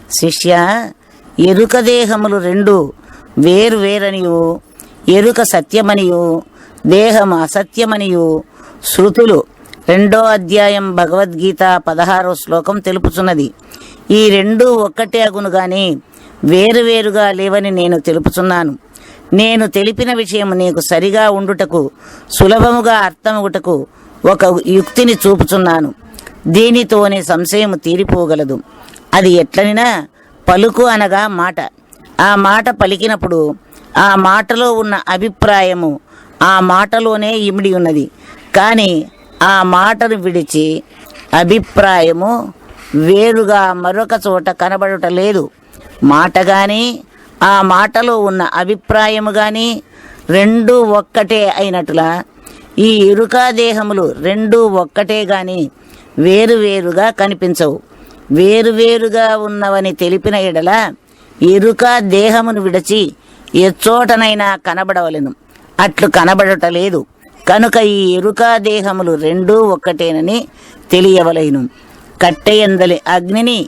శిష్య, ఎరుక దేహములు రెండు వేరు వేరనియు, ఎరుక సత్యమనియు దేహం అసత్యమనియు శృతులు 2వ అధ్యాయం భగవద్గీత 16వ శ్లోకం తెలుపుచున్నది. ఈ రెండు ఒక్కటే అగును గాని వేరువేరుగా లేవని నేను తెలుపుచున్నాను. నేను తెలిపిన విషయం నీకు సరిగా ఉండుటకు, సులభముగా అర్థమగుటకు ఒక యుక్తిని చూపుచున్నాను. దీనితోనే సంశయము తీరిపోగలదు. అది ఎట్లనినా, పలుకు అనగా మాట. ఆ మాట పలికినప్పుడు ఆ మాటలో ఉన్న అభిప్రాయము ఆ మాటలోనే ఇమిడి ఉన్నది. కానీ ఆ మాటను విడిచి అభిప్రాయము వేరుగా మరొక చోట కనబడుట లేదు. మాట కానీ ఆ మాటలో ఉన్న అభిప్రాయము కానీ రెండూ ఒక్కటే అయినట్లా ఈ ఎరుకా దేహములు రెండూ ఒక్కటే గాని వేరువేరుగా కనిపించవు. వేరువేరుగా ఉన్నవని తెలిపిన ఎడల ఎరుకా దేహమును విడిచి ఎచ్చోటనైనా కనబడవలెను. అట్లు కనబడటలేదు. కనుక ఈ ఎరుకా దేహములు రెండూ ఒక్కటేనని తెలియవలెను. కట్టెయందలి అగ్నిని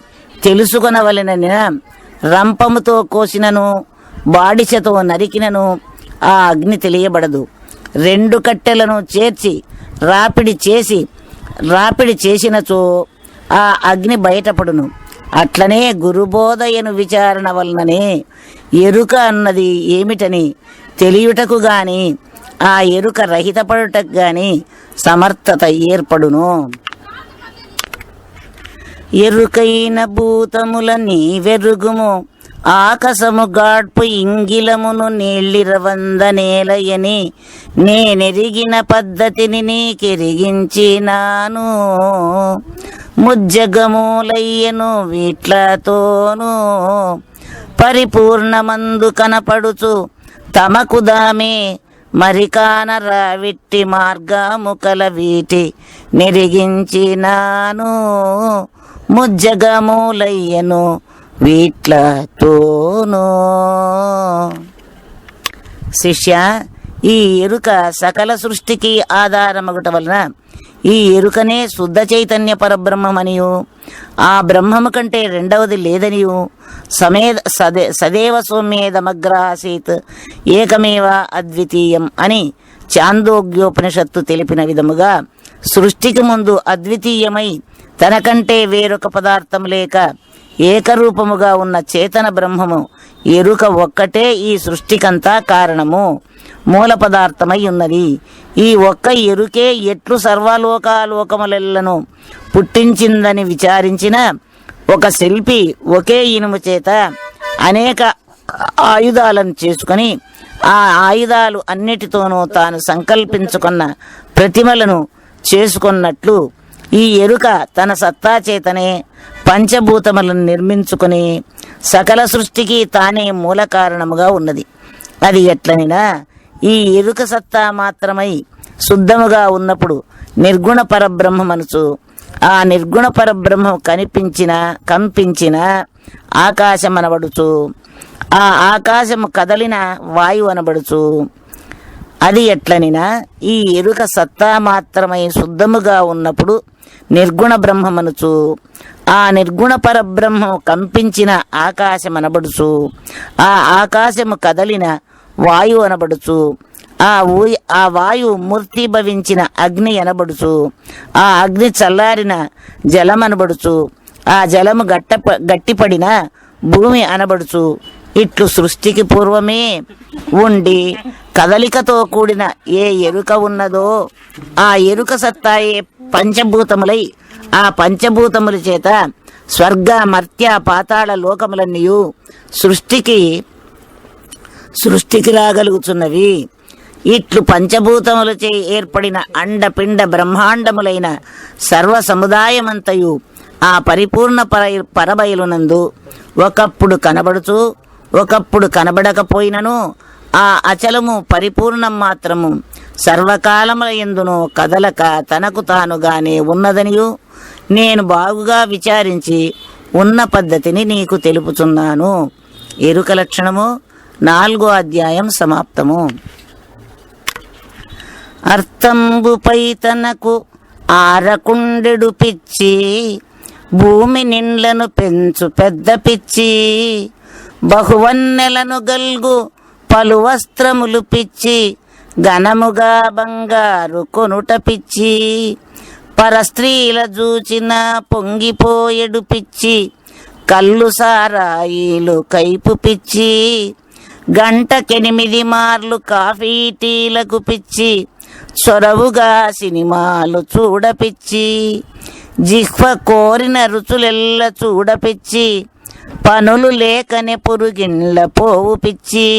తెలుసుకొనవలెనని రంపముతో కోసినను బాడిసతో నరికినను ఆ అగ్ని తెలియబడదు. 2 కట్టెలను చేర్చి రాపిడి చేసినచో ఆ అగ్ని బయటపడును. అట్లనే గురుబోధయను విచారణ వలననే ఎరుక అన్నది ఏమిటని తెలియుటకు గాని ఆ ఎరుక రహితపడుటకు గాని సమర్థత ఏర్పడును. ఎరుకైన భూతముల నీ వెరుగుము, ఆకాశము గాడ్పు ఇంగిలమును నీళ్ళిరవంద నేలయని నేనెరిగిన పద్ధతిని నీకెరిగించినాను. ముజ్జగములయ్యను వీట్లతోనూ పరిపూర్ణమందు కనపడుచు తమకు దామే మరి కానరా విట్టి మార్గము కల వీటి నెరిగించినాను. ముజ్జగములయ్యను వీట్లతోనూ. శిష్య, ఈ ఎరుక సకల సృష్టికి ఆధారమగుట వలన ఈ ఎరుకనే శుద్ధ చైతన్య పరబ్రహ్మమనియు, ఆ బ్రహ్మము కంటే రెండవది లేదనియు, సదేవ సౌమ్యేదమగ్ర ఆసీత్ ఏకమేవ అద్వితీయం అని చాందోగ్యోపనిషత్తు తెలిపిన విధముగా సృష్టికి ముందు అద్వితీయమై తనకంటే వేరొక పదార్థం లేక ఏకరూపముగా ఉన్న చేతన బ్రహ్మము ఎరుక ఒక్కటే ఈ సృష్టికంతా కారణము, మూల పదార్థమై ఉన్నది. ఈ ఒక్క ఎరుకే ఎట్లు సర్వలోకాలోకములెల్లను పుట్టించిందని విచారించిన ఒక శిల్పి ఒకే ఇనుము చేత అనేక ఆయుధాలను చేసుకొని ఆ ఆయుధాలు అన్నిటితోనూ తాను సంకల్పించుకున్న ప్రతిమలను చేసుకున్నట్లు ఈ ఎరుక తన సత్తా చేతనే పంచభూతములను నిర్మించుకుని సకల సృష్టికి తానే మూల కారణముగా ఉన్నది. అది ఎట్లనినా ఈ ఎరుక సత్తా మాత్రమై శుద్ధముగా ఉన్నప్పుడు నిర్గుణ పరబ్రహ్మమనుచు, ఆ నిర్గుణ పరబ్రహ్మం కంపించిన ఆకాశం అనబడుచు, ఆ ఆకాశము కదలిన వాయువు అనబడుచు. అది ఎట్లనినా ఈ ఎరుక సత్తా మాత్రమై శుద్ధముగా ఉన్నప్పుడు నిర్గుణ బ్రహ్మమనుచు, ఆ నిర్గుణ పరబ్రహ్మం కంపించిన ఆకాశం అనబడుచు, ఆ ఆకాశము కదలిన వాయువు అనబడుచు, ఆ వాయువు మూర్తిభవించిన అగ్ని అనబడుచు, ఆ అగ్ని చల్లారిన జలం అనబడుచు, ఆ జలము గట్టిపడిన భూమి అనబడుచు. ఇట్లు సృష్టికి పూర్వమే ఉండి కదలికతో కూడిన ఏ ఎరుక ఉన్నదో ఆ ఎరుక సత్తాయే పంచభూతములై ఆ పంచభూతముల చేత స్వర్గ మర్త్య పాతాళ లోకములన్నీయు సృష్టికి రాగలుగుతున్నవి. ఇట్లు పంచభూతములచే ఏర్పడిన అండపిండ బ్రహ్మాండములైన సర్వ సముదాయమంతయు ఆ పరిపూర్ణ పరబయలునందు ఒకప్పుడు కనబడుచు ఒకప్పుడు కనబడకపోయినను ఆ అచలము పరిపూర్ణం మాత్రము సర్వకాలముల యందును కదలక తనకు తానుగానే ఉన్నదనియు నేను బాగుగా విచారించి ఉన్న పద్ధతిని నీకు తెలుపుచున్నాను. ఎరుక లక్షణము 4వ అధ్యాయం సమాప్తము. అర్థంబుపై తనకు ఆరకుండెడు పిచ్చి భూమి నిండ్లను పెంచు పెద్ద పిచ్చి, బహువన్నెలను గల్గు పలు వస్త్రములు పిచ్చి, ఘనముగా బంగారు కొనుట పిచ్చి, పరస్త్రీల జూచిన పొంగిపోయెడు పిచ్చి, కళ్ళు సారాయిలు కైపు పిచ్చి, గంటకెనిమిది మార్లు కాఫీ టీలకు పిచ్చి, చొరవుగా సినిమాలు చూడపిచ్చి, జిహ్వ కోరిన రుచులెల్ల చూడపిచ్చి, పనులు లేకనే పురుగిండ్ల పోవు పిచ్చి,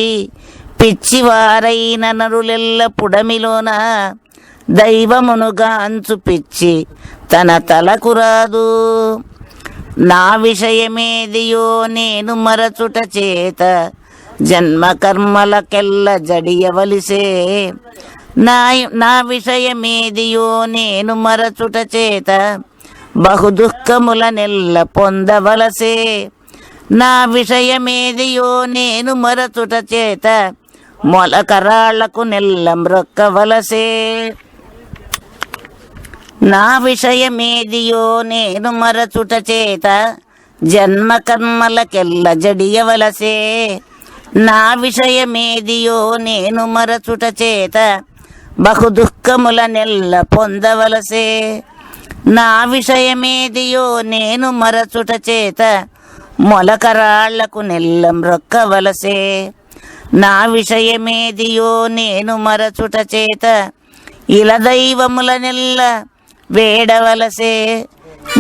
పిచ్చివారైన నరులెల్ల పుడమిలోన దైవమునుగా అంచు పిచ్చి తన తలకు రాదు. నా విషయమేదియో నేను మరచుట చేత జన్మ కర్మలకెల్ల జడియవలిసే, నా విషయమేదియో నేను మరచుట చేత బహు దుఃఖముల నెల్ల పొందవలసే, నా విషయమేదియో నేను మరచుట చేత మొలకరాళ్లకు నెల్ల మ్రొక్కవలసే, నా విషయమేదియో నేను మరచుట చేత జన్మ కర్మలకెల్ల జడియవలసే, నా విషయమేదియో నేను మరచుట చేత బహు దుఃఖముల నెల్ల పొందవలసే, నా విషయమేదియో నేను మరచుట చేత మొలకరాళ్లకు నెల్ల మ్రొక్కవలసే, నా విషయమేదియో నేను మరచుట చేత ఇల దైవముల నెల్ల వేడవలసే,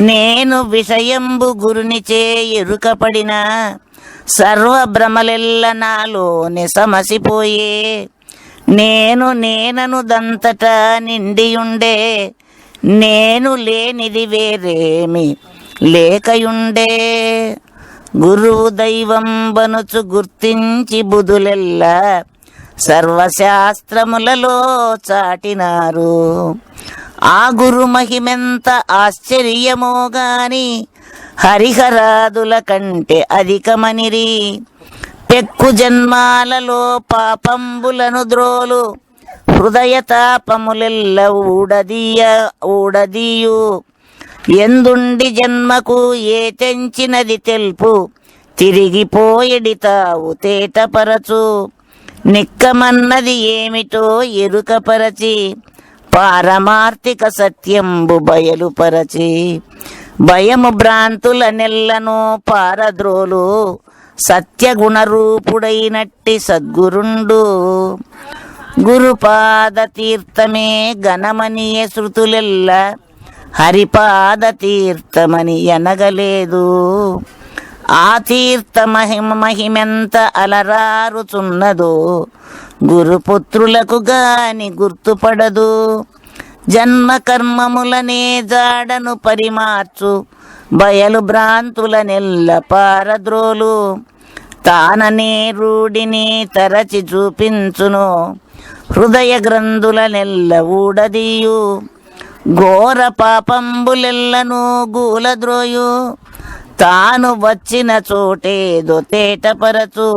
నేను విషయంబు గురునిచే ఎరుకపడిన సర్వ భ్రమలెల్ల నాలోనే సమసిపోయే, నేను నేనను దంతటా నిండియుండే, నేను లేనిది వేరేమి లేకయుండే, గురువు దైవం బనుచు గుర్తించి బుధులెల్ల సర్వశాస్త్రములలో చాటినారు. ఆ గురు మహిమెంత ఆశ్చర్యమో గాని హరిహరాదుల కంటే అధికమనిరి, పెక్కు జన్మాలలో పాపంబులను ద్రోలు హృదయ తాపములెల్ల ఊడదీయు, ఎందుండి జన్మకు ఏ తెంచినది తెల్పు, తిరిగిపోయడి తావు తేటపరచు, నిక్కమన్నది ఏమిటో ఎరుకపరచి పారమార్థిక సత్యంబు బయలుపరచి, భయము భ్రాంతుల నెల్లను పారద్రోలు సత్యగుణరూపుడైనట్టి సద్గురుండు, గురుపాద తీర్థమే ఘనమనియ శృతులెల్ల హరిపాద తీర్థమని ఎనగలేదు, ఆ తీర్థ మహిమెంత అలరారుచున్నదో గురుపుత్రులకు గాని గుర్తుపడదు, జన్మ కర్మములనే జాడను పరిమార్చు బయలు భ్రాంతుల నెల్ల పారద్రోలు, తాననే రూఢిని తరచి చూపించును హృదయ గ్రంథుల నెల్ల ఊడదీయు, ఘోర పాపంబులెల్లను గూలద్రోయు, తాను వచ్చిన చోటేదో తేటపరచు,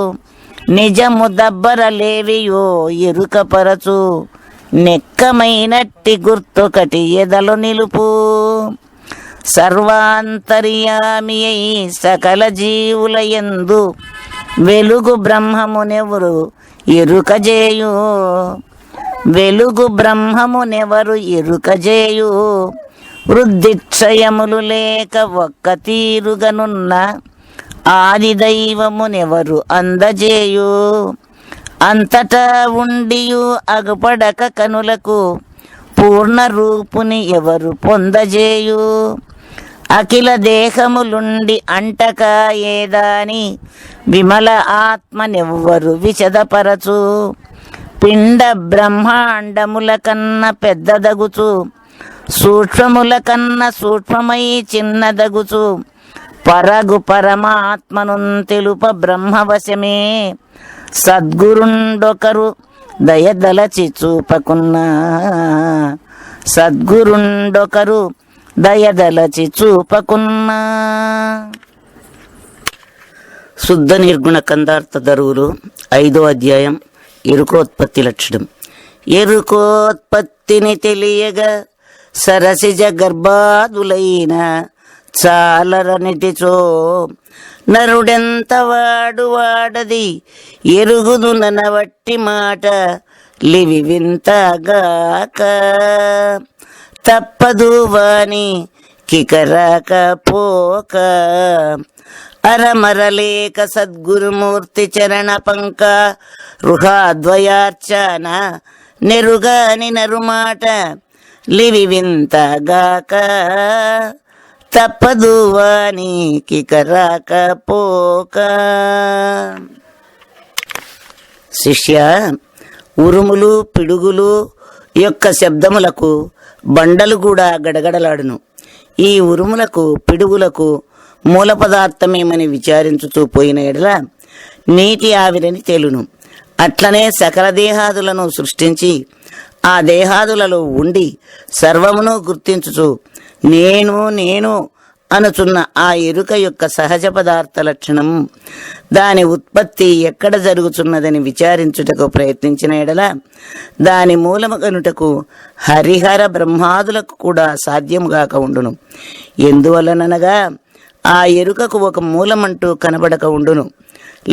నిజము దబ్బరలేవియో ఎరుకపరచు, నెక్కమైనట్టి గుర్తొకటి ఎదలు నిలుపు, సర్వాంతర్యామి అయి సకల జీవుల యందు వెలుగు బ్రహ్మమునెవరు ఎరుకజేయు, వెలుగు బ్రహ్మమునెవరు ఎరుకజేయు, వృద్ధిక్షయములు లేక ఒక్క తీరుగనున్న ఆది దైవమునెవరు అందజేయు, అంతటా ఉండియు అగుపడక కనులకు పూర్ణ రూపుని ఎవరు పొందజేయు, అఖిల దేహములుండి అంటక ఏదాని విమల ఆత్మనెవ్వరు విశదపరచు, పిండ బ్రహ్మాండముల కన్న పెద్దదగుచు, సూక్ష్మముల కన్న సూక్ష్మమై చిన్నదగుచు, పరగు పరమాత్మను తెలుప బ్రహ్మవశమే, సద్గురుండొకరు దయదలచి చూపకున్నా, సద్గురుండొకరు దయదలచి చూపకున్నా. శుద్ధ నిర్గుణ కందార్థ దరువులు 5వ అధ్యాయం ఎరుకోత్పత్తి లక్షణం. ఎరుకోత్పత్తిని తెలియగా సరసిజ గర్భాదులైన చాలరనిటిచో నరుడెంత వాడు వాడది ఎరుగుదు ననవట్టి మాట లివి వింతగాక తప్పదు వాని కికరాక పోక అరమరలేక సద్గురుమూర్తి చరణ పంక రుహాద్వయార్చన నెరుగాని నరుమాట లివి వింతగాక తప్పదు వానికి కరాక పోక. శిష్య, ఉరుములు పిడుగులు యొక్క శబ్దములకు బండలు కూడా గడగడలాడును. ఈ ఉరుములకు పిడుగులకు మూల పదార్థమేమని విచారించుతూ పోయిన ఎడల నీటి ఆవిరిని తేలును. అట్లనే సకల దేహాదులను సృష్టించి ఆ దేహాదులలో ఉండి సర్వమును గుర్తించుచు నేను నేను అనుచున్న ఆ ఎరుక యొక్క సహజ పదార్థ లక్షణం, దాని ఉత్పత్తి ఎక్కడ జరుగుతున్నదని విచారించుటకు ప్రయత్నించిన ఎడల దాని మూలమగనుటకు హరిహర బ్రహ్మాదులకు కూడా సాధ్యముగాక ఉండును. ఎందువలననగా ఆ ఎరుకకు ఒక మూలమంటూ కనబడక ఉండును,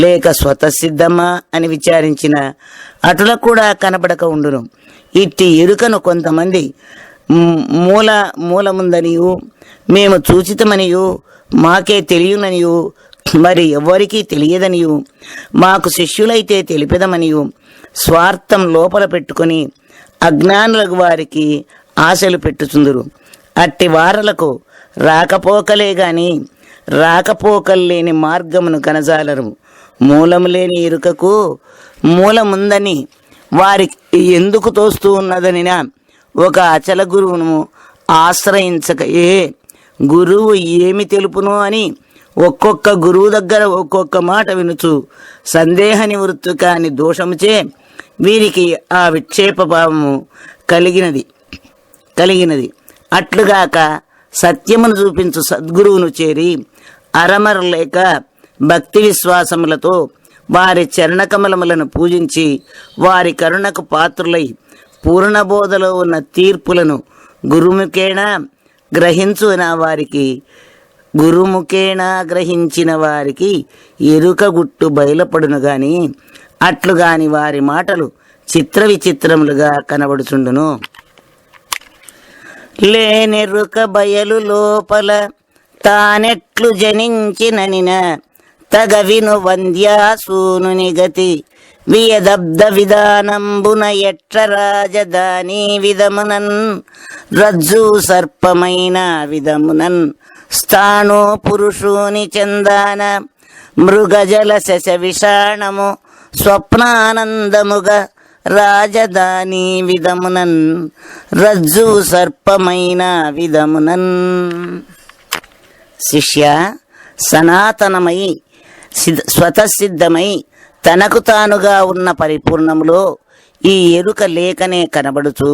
లేక స్వతసిద్ధమా అని విచారించిన అటుల కూడా కనబడక ఉండును. ఇట్టి ఎరుకను కొంతమంది మూలముందనియు మేము చూచితమనియు మాకే తెలియననియు మరి ఎవరికీ తెలియదనియు మాకు శిష్యులైతే తెలిపెదమనియు స్వార్థం లోపల పెట్టుకొని అజ్ఞానులకు వారికి ఆశలు పెట్టుచుందురు. అట్టి వారలకు రాకపోకలే గాని రాకపోకల్లేని మార్గమును కనజాలరు. మూలము లేని ఎరుకకు మూలముందని వారికి ఎందుకు తోస్తూ ఉన్నదనినా ఒక అచల గురువును ఆశ్రయించకయే గురువు ఏమి తెలుపును అని ఒక్కొక్క గురువు దగ్గర ఒక్కొక్క మాట వినుచు సందేహ నివృత్తి కాని దోషముచే వీరికి ఆ విక్షేప భావము కలిగినది. అట్లుగాక సత్యమును చూపించు సద్గురువును చేరి అరమరలేక భక్తి విశ్వాసములతో వారి చరణకమలములను పూజించి వారి కరుణకు పాత్రులై పూర్ణబోధలో ఉన్న తీర్పులను గురుముఖేణ గ్రహించిన వారికి ఎరుక గుట్టు బయలుపడును గాని అట్లుగాని వారి మాటలు చిత్ర విచిత్రములుగా కనబడుచుండును. లేనెరుక బయలు లోపల తానెట్లు జనించిననిన తగవిను వంద్యాసూనుని గతి వియదబ్ద విధానంబున ఎట్ల రాజధాని విధమునన్ రజ్జు సర్పమైన విధమునన్ స్థాణు పురుషుని చందాన మృగజల శశ విషాణము స్వప్నానందముగా రాజధాని విధమునన్ రజ్జు సర్పమైన విధమునన్. శిష్య, సనాతనమై స్వతసిద్ధమై తనకు తానుగా ఉన్న పరిపూర్ణములో ఈ ఎరుక లేకనే కనబడుచు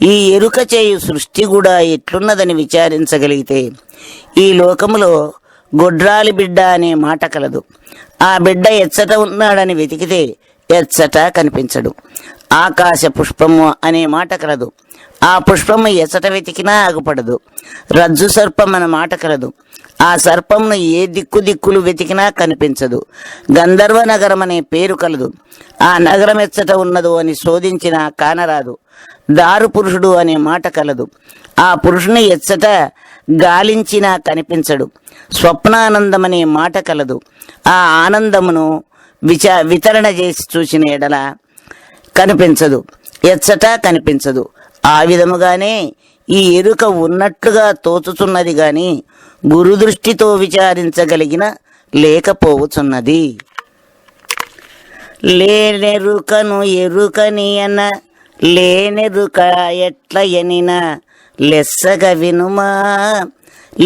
ఈ ఎరుక చేయు సృష్టి కూడా ఎట్లున్నదని విచారించగలిగితే ఈ లోకములో గొడ్రాలి బిడ్డ అనే మాట కలదు. ఆ బిడ్డ ఎచ్చట ఉన్నాడని వెతికితే ఎచ్చట కనిపించడు. ఆకాశ పుష్పము అనే మాట కలదు. ఆ పుష్పము ఎచ్చట వెతికినా ఆగుపడదు. రజ్జు సర్పం అనే మాట కలదు. ఆ సర్పమును ఏ దిక్కులు వెతికినా కనిపించదు. గంధర్వ నగరం అనే పేరు కలదు. ఆ నగరం ఎచ్చట ఉన్నదో అని శోధించినా కానరాదు. దారు పురుషుడు అనే మాట కలదు. ఆ పురుషుని ఎచ్చట గాలించినా కనిపించడు. స్వప్నానందం అనే మాట కలదు. ఆ ఆనందమును వితరణ చేసి చూసిన ఎడల కనిపించదు, ఎచ్చట కనిపించదు. ఆ విధముగానే ఈ ఎరుక ఉన్నట్లుగా తోచుతున్నది గాని గురుదృష్టితో విచారించగలిగిన లేకపోవచ్చున్నది. లేనెరుకను ఎరుకనియన లేనెరుక ఎట్ల ఎనిన లెస్సగ వినుమా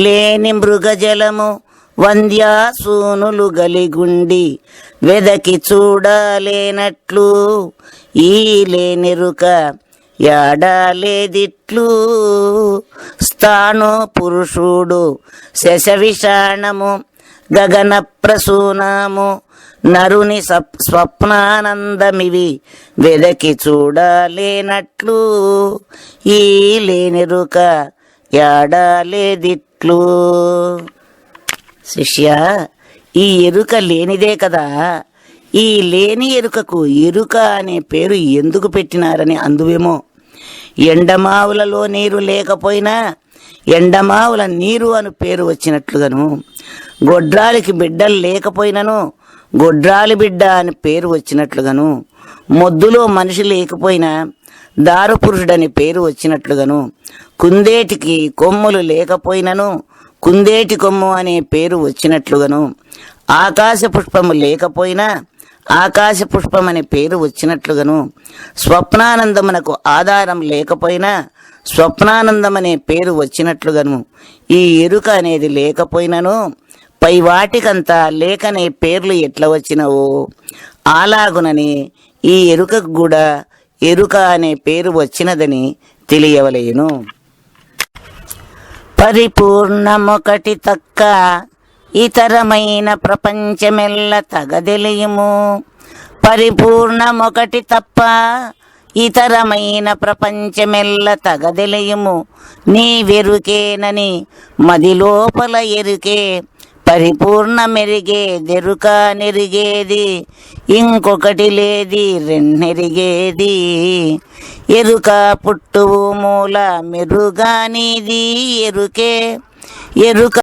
లేని మృగజలము వంద్యాసూనులు గలిగుండి వెదకి చూడలేనట్లు ఈ లేనెరుక యాడాలేదిట్లు స్థాను పురుషుడు శశవిషాణము గగన ప్రసూనము నరుని స్వప్నానందమివి వెదకి చూడలేనట్లు ఈ లేనెరుక యాడాలేదిట్లు. ఎట్లు? శిష్య, ఈ ఎరుక లేనిదే కదా. ఈ లేని ఎరుకకు ఎరుక అనే పేరు ఎందుకు పెట్టినారని అందువేమో. ఎండమావులలో నీరు లేకపోయినా ఎండమావుల నీరు అని పేరు వచ్చినట్లుగాను, గొడ్రాలికి బిడ్డలు లేకపోయినను గొడ్రాలి బిడ్డ అని పేరు వచ్చినట్లుగాను, మొద్దులో మనిషి లేకపోయినా దారుపురుషుడని పేరు వచ్చినట్లుగాను, కుందేటికి కొమ్ములు లేకపోయినను కుందేటి కొమ్ము అనే పేరు వచ్చినట్లుగాను, ఆకాశ పుష్పము లేకపోయినా ఆకాశ పుష్పం అనే పేరు వచ్చినట్లుగాను, స్వప్నానందమునకు ఆధారం లేకపోయినా స్వప్నానందం అనే పేరు వచ్చినట్లుగాను, ఈ ఎరుక అనేది లేకపోయినను పై వాటికంతా లేకనే పేర్లు ఎట్లా వచ్చినవో అలాగునని ఈ ఎరుకకు కూడా ఎరుక అనే పేరు వచ్చినదని తెలియవలేను. పరిపూర్ణమొకటి తక్క ఇతరమైన ప్రపంచమెల్ల తగదెలియుము. పరిపూర్ణమొకటి తప్ప ఇతరమైన ప్రపంచమెల్ల తగదెలియుము. నీవెరుకేనని మదిలోపల ఎరుకే పరిపూర్ణమెరిగే దెరుక నెరిగేది ఇంకొకటి లేది రెండెరిగేది. ఎరుక పుట్టువు మూల మెరుగానిది ఎరుకే. ఎరుక